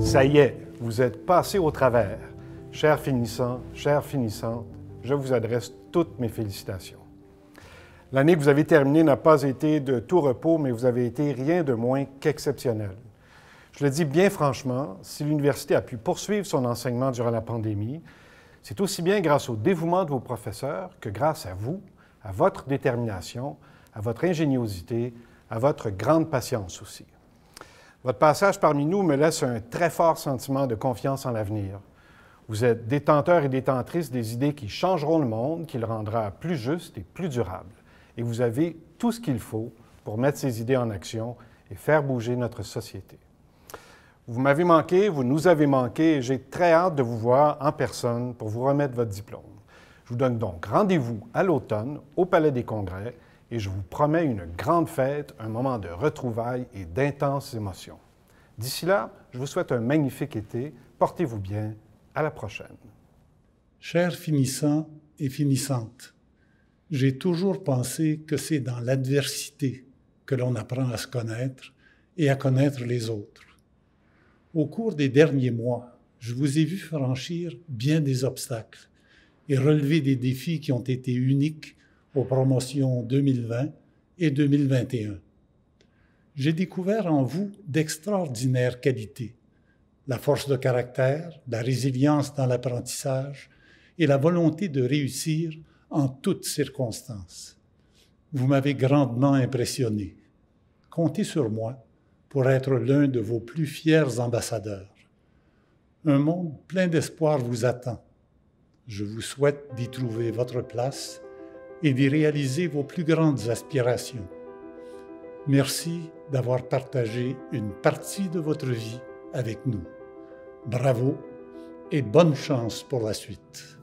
Ça y est, vous êtes passés au travers. Chers finissants, chères finissantes, je vous adresse toutes mes félicitations. L'année que vous avez terminée n'a pas été de tout repos, mais vous avez été rien de moins qu'exceptionnel. Je le dis bien franchement, si l'université a pu poursuivre son enseignement durant la pandémie, c'est aussi bien grâce au dévouement de vos professeurs que grâce à vous, à votre détermination, à votre ingéniosité, à votre grande patience aussi. Votre passage parmi nous me laisse un très fort sentiment de confiance en l'avenir. Vous êtes détenteurs et détentrices des idées qui changeront le monde, qui le rendra plus juste et plus durable. Et vous avez tout ce qu'il faut pour mettre ces idées en action et faire bouger notre société. Vous m'avez manqué, vous nous avez manqué, et j'ai très hâte de vous voir en personne pour vous remettre votre diplôme. Je vous donne donc rendez-vous à l'automne au Palais des Congrès et je vous promets une grande fête, un moment de retrouvailles et d'intenses émotions. D'ici là, je vous souhaite un magnifique été. Portez-vous bien. À la prochaine. Chers finissants et finissantes, j'ai toujours pensé que c'est dans l'adversité que l'on apprend à se connaître et à connaître les autres. Au cours des derniers mois, je vous ai vu franchir bien des obstacles et relever des défis qui ont été uniques aux promotions 2020 et 2021. J'ai découvert en vous d'extraordinaires qualités, la force de caractère, la résilience dans l'apprentissage et la volonté de réussir en toutes circonstances. Vous m'avez grandement impressionné. Comptez sur moi pour être l'un de vos plus fiers ambassadeurs. Un monde plein d'espoir vous attend. Je vous souhaite d'y trouver votre place et d'y réaliser vos plus grandes aspirations. Merci d'avoir partagé une partie de votre vie avec nous. Bravo et bonne chance pour la suite.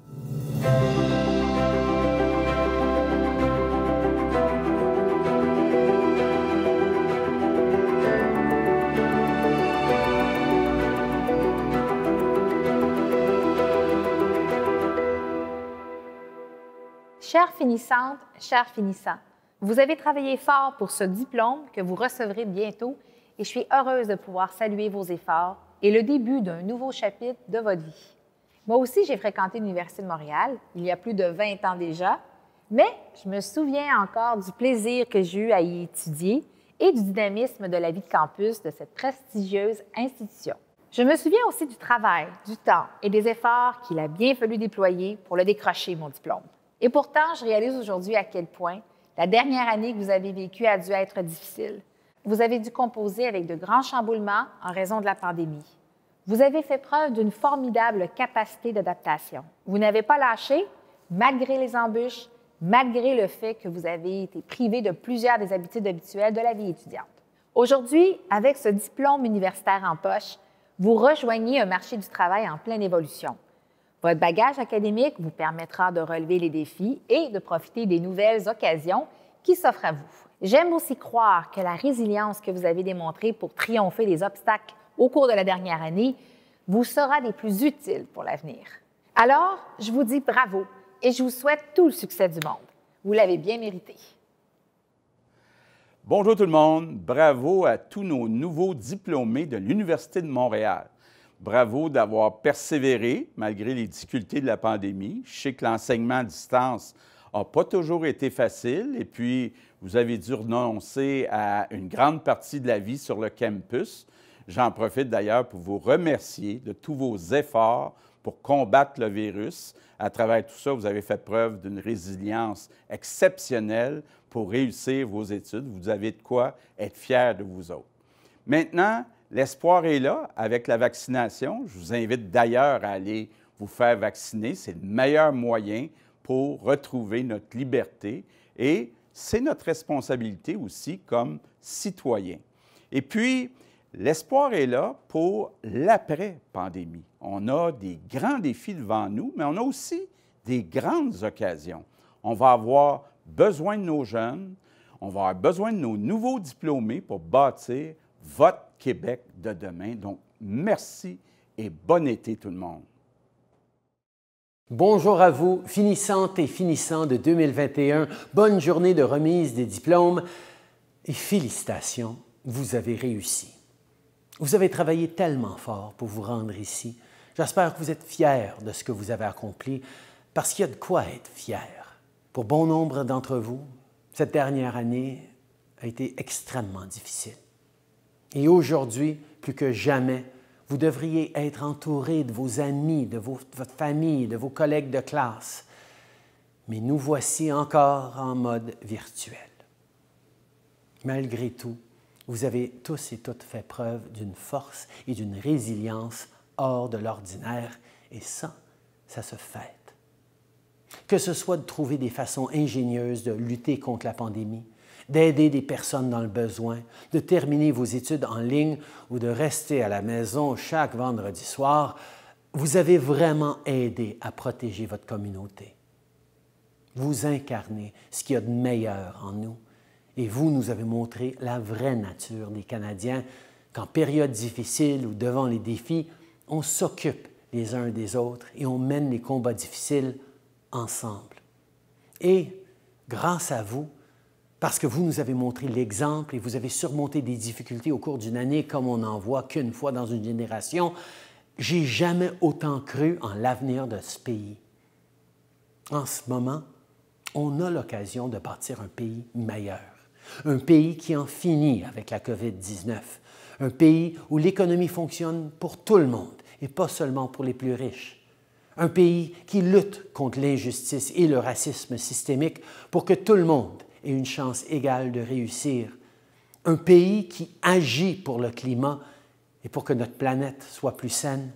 Chères finissantes, chers finissants, vous avez travaillé fort pour ce diplôme que vous recevrez bientôt et je suis heureuse de pouvoir saluer vos efforts et le début d'un nouveau chapitre de votre vie. Moi aussi, j'ai fréquenté l'Université de Montréal il y a plus de 20 ans déjà, mais je me souviens encore du plaisir que j'ai eu à y étudier et du dynamisme de la vie de campus de cette prestigieuse institution. Je me souviens aussi du travail, du temps et des efforts qu'il a bien fallu déployer pour le décrocher, mon diplôme. Et pourtant, je réalise aujourd'hui à quel point la dernière année que vous avez vécue a dû être difficile. Vous avez dû composer avec de grands chamboulements en raison de la pandémie. Vous avez fait preuve d'une formidable capacité d'adaptation. Vous n'avez pas lâché, malgré les embûches, malgré le fait que vous avez été privé de plusieurs des habitudes habituelles de la vie étudiante. Aujourd'hui, avec ce diplôme universitaire en poche, vous rejoignez un marché du travail en pleine évolution. Votre bagage académique vous permettra de relever les défis et de profiter des nouvelles occasions qui s'offrent à vous. J'aime aussi croire que la résilience que vous avez démontrée pour triompher des obstacles au cours de la dernière année vous sera des plus utiles pour l'avenir. Alors, je vous dis bravo et je vous souhaite tout le succès du monde. Vous l'avez bien mérité. Bonjour tout le monde, bravo à tous nos nouveaux diplômés de l'Université de Montréal. Bravo d'avoir persévéré malgré les difficultés de la pandémie. Je sais que l'enseignement à distance n'a pas toujours été facile et puis vous avez dû renoncer à une grande partie de la vie sur le campus. J'en profite d'ailleurs pour vous remercier de tous vos efforts pour combattre le virus. À travers tout ça, vous avez fait preuve d'une résilience exceptionnelle pour réussir vos études. Vous avez de quoi être fiers de vous autres. Maintenant, l'espoir est là avec la vaccination. Je vous invite d'ailleurs à aller vous faire vacciner. C'est le meilleur moyen pour retrouver notre liberté et c'est notre responsabilité aussi comme citoyens. Et puis, l'espoir est là pour l'après-pandémie. On a des grands défis devant nous, mais on a aussi des grandes occasions. On va avoir besoin de nos jeunes, on va avoir besoin de nos nouveaux diplômés pour bâtir votre Québec de demain. Donc, merci et bon été tout le monde. Bonjour à vous, finissantes et finissants de 2021. Bonne journée de remise des diplômes et félicitations, vous avez réussi. Vous avez travaillé tellement fort pour vous rendre ici. J'espère que vous êtes fiers de ce que vous avez accompli, parce qu'il y a de quoi être fier. Pour bon nombre d'entre vous, cette dernière année a été extrêmement difficile. Et aujourd'hui, plus que jamais, vous devriez être entouré de vos amis, de votre famille, de vos collègues de classe. Mais nous voici encore en mode virtuel. Malgré tout, vous avez tous et toutes fait preuve d'une force et d'une résilience hors de l'ordinaire, et ça se fête. Que ce soit de trouver des façons ingénieuses de lutter contre la pandémie, d'aider des personnes dans le besoin, de terminer vos études en ligne ou de rester à la maison chaque vendredi soir, vous avez vraiment aidé à protéger votre communauté. Vous incarnez ce qu'il y a de meilleur en nous. Et vous nous avez montré la vraie nature des Canadiens, qu'en période difficile ou devant les défis, on s'occupe les uns des autres et on mène les combats difficiles ensemble. Et grâce à vous, parce que vous nous avez montré l'exemple et vous avez surmonté des difficultés au cours d'une année comme on n'en voit qu'une fois dans une génération, j'ai jamais autant cru en l'avenir de ce pays. En ce moment, on a l'occasion de bâtir un pays meilleur. Un pays qui en finit avec la COVID-19. Un pays où l'économie fonctionne pour tout le monde et pas seulement pour les plus riches. Un pays qui lutte contre l'injustice et le racisme systémique pour que tout le monde ait une chance égale de réussir. Un pays qui agit pour le climat et pour que notre planète soit plus saine.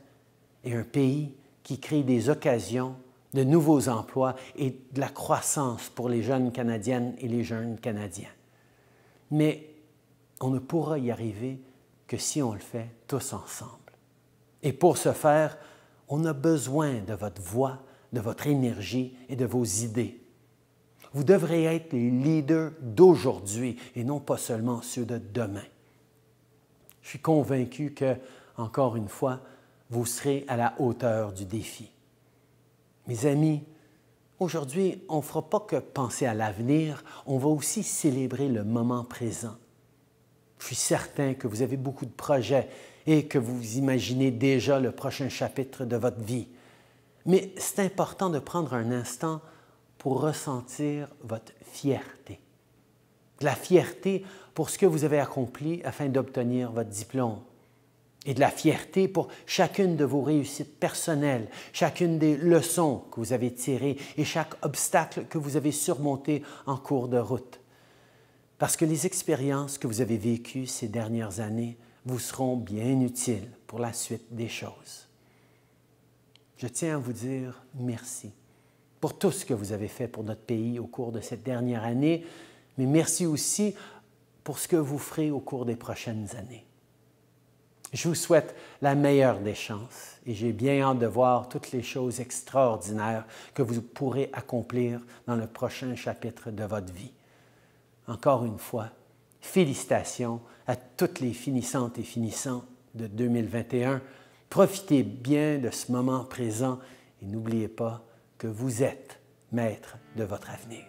Et un pays qui crée des occasions de nouveaux emplois et de la croissance pour les jeunes Canadiennes et les jeunes Canadiens. Mais on ne pourra y arriver que si on le fait tous ensemble. Et pour ce faire, on a besoin de votre voix, de votre énergie et de vos idées. Vous devrez être les leaders d'aujourd'hui et non pas seulement ceux de demain. Je suis convaincu que, encore une fois, vous serez à la hauteur du défi. Mes amis, aujourd'hui, on ne fera pas que penser à l'avenir, on va aussi célébrer le moment présent. Je suis certain que vous avez beaucoup de projets et que vous imaginez déjà le prochain chapitre de votre vie. Mais c'est important de prendre un instant pour ressentir votre fierté. De la fierté pour ce que vous avez accompli afin d'obtenir votre diplôme. Et de la fierté pour chacune de vos réussites personnelles, chacune des leçons que vous avez tirées et chaque obstacle que vous avez surmonté en cours de route. Parce que les expériences que vous avez vécues ces dernières années vous seront bien utiles pour la suite des choses. Je tiens à vous dire merci pour tout ce que vous avez fait pour notre pays au cours de cette dernière année, mais merci aussi pour ce que vous ferez au cours des prochaines années. Je vous souhaite la meilleure des chances et j'ai bien hâte de voir toutes les choses extraordinaires que vous pourrez accomplir dans le prochain chapitre de votre vie. Encore une fois, félicitations à toutes les finissantes et finissants de 2021. Profitez bien de ce moment présent et n'oubliez pas que vous êtes maître de votre avenir.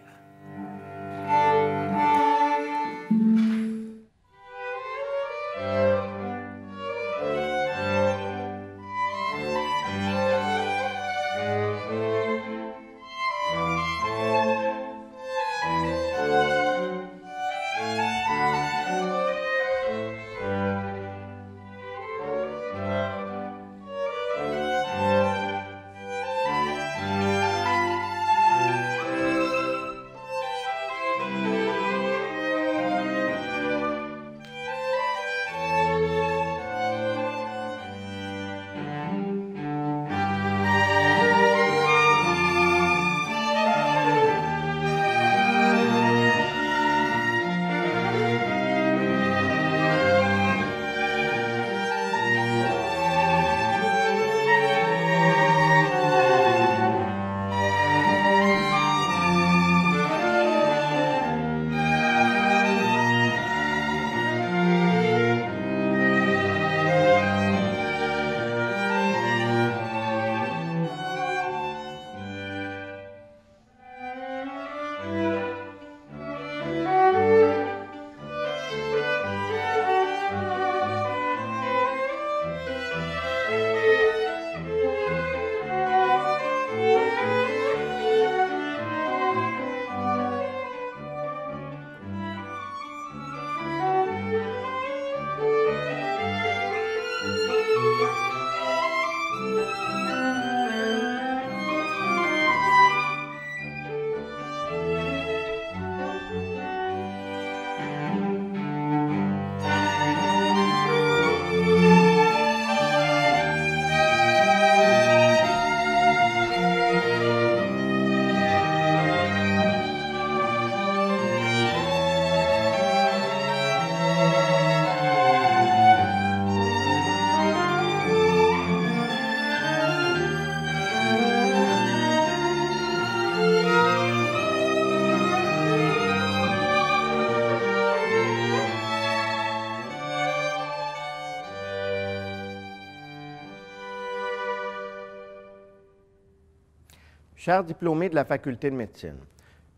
Chers diplômés de la Faculté de médecine,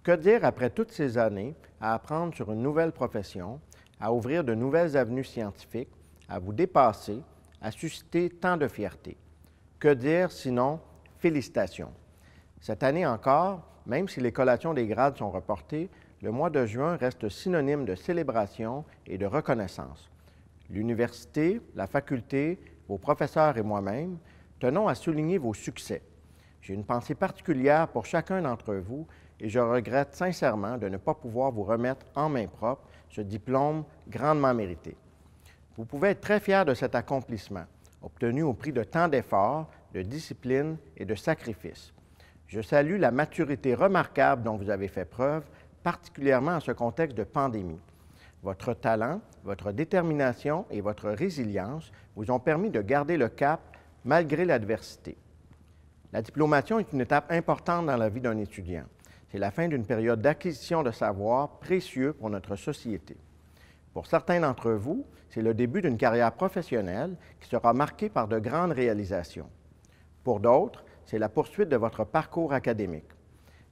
que dire après toutes ces années à apprendre sur une nouvelle profession, à ouvrir de nouvelles avenues scientifiques, à vous dépasser, à susciter tant de fierté? Que dire sinon félicitations? Cette année encore, même si les collations des grades sont reportées, le mois de juin reste synonyme de célébration et de reconnaissance. L'université, la faculté, vos professeurs et moi-même tenons à souligner vos succès. J'ai une pensée particulière pour chacun d'entre vous et je regrette sincèrement de ne pas pouvoir vous remettre en main propre ce diplôme grandement mérité. Vous pouvez être très fiers de cet accomplissement, obtenu au prix de tant d'efforts, de discipline et de sacrifices. Je salue la maturité remarquable dont vous avez fait preuve, particulièrement en ce contexte de pandémie. Votre talent, votre détermination et votre résilience vous ont permis de garder le cap malgré l'adversité. La diplomation est une étape importante dans la vie d'un étudiant. C'est la fin d'une période d'acquisition de savoir précieux pour notre société. Pour certains d'entre vous, c'est le début d'une carrière professionnelle qui sera marquée par de grandes réalisations. Pour d'autres, c'est la poursuite de votre parcours académique.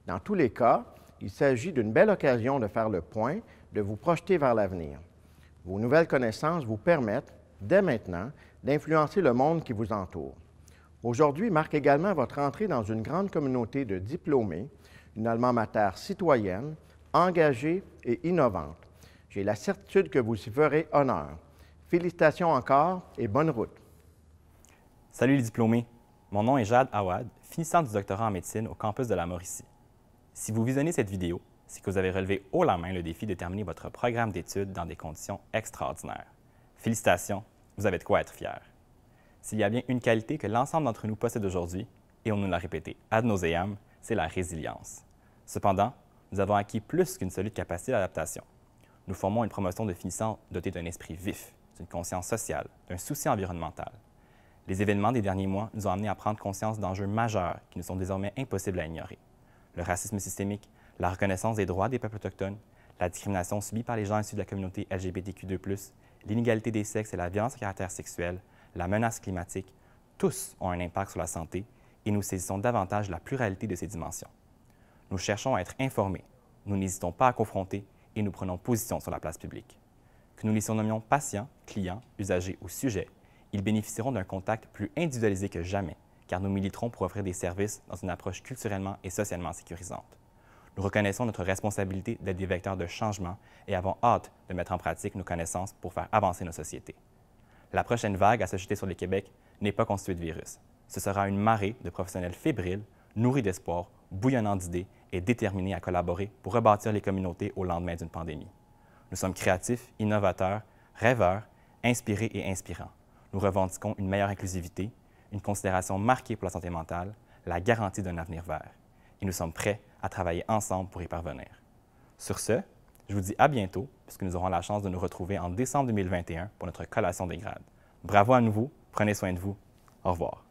Dans tous les cas, il s'agit d'une belle occasion de faire le point, de vous projeter vers l'avenir. Vos nouvelles connaissances vous permettent, dès maintenant, d'influencer le monde qui vous entoure. Aujourd'hui marque également votre entrée dans une grande communauté de diplômés, une alma mater citoyenne, engagée et innovante. J'ai la certitude que vous y ferez honneur. Félicitations encore et bonne route. Salut les diplômés, mon nom est Jade Awad, finissant du doctorat en médecine au campus de la Mauricie. Si vous visionnez cette vidéo, c'est que vous avez relevé haut la main le défi de terminer votre programme d'études dans des conditions extraordinaires. Félicitations, vous avez de quoi être fiers. S'il y a bien une qualité que l'ensemble d'entre nous possède aujourd'hui, et on nous l'a répété ad nauseam, c'est la résilience. Cependant, nous avons acquis plus qu'une solide capacité d'adaptation. Nous formons une promotion de finissants dotée d'un esprit vif, d'une conscience sociale, d'un souci environnemental. Les événements des derniers mois nous ont amenés à prendre conscience d'enjeux majeurs qui nous sont désormais impossibles à ignorer. Le racisme systémique, la reconnaissance des droits des peuples autochtones, la discrimination subie par les gens issus de la communauté LGBTQ2+, l'inégalité des sexes et la violence à caractère sexuel, la menace climatique, tous ont un impact sur la santé et nous saisissons davantage la pluralité de ces dimensions. Nous cherchons à être informés, nous n'hésitons pas à confronter et nous prenons position sur la place publique. Que nous les surnommions patients, clients, usagers ou sujets, ils bénéficieront d'un contact plus individualisé que jamais, car nous militerons pour offrir des services dans une approche culturellement et socialement sécurisante. Nous reconnaissons notre responsabilité d'être des vecteurs de changement et avons hâte de mettre en pratique nos connaissances pour faire avancer nos sociétés. La prochaine vague à se jeter sur le Québec n'est pas constituée de virus. Ce sera une marée de professionnels fébriles, nourris d'espoir, bouillonnants d'idées et déterminés à collaborer pour rebâtir les communautés au lendemain d'une pandémie. Nous sommes créatifs, innovateurs, rêveurs, inspirés et inspirants. Nous revendiquons une meilleure inclusivité, une considération marquée pour la santé mentale, la garantie d'un avenir vert. Et nous sommes prêts à travailler ensemble pour y parvenir. Sur ce, je vous dis à bientôt, puisque nous aurons la chance de nous retrouver en décembre 2021 pour notre collation des grades. Bravo à nouveau, prenez soin de vous. Au revoir.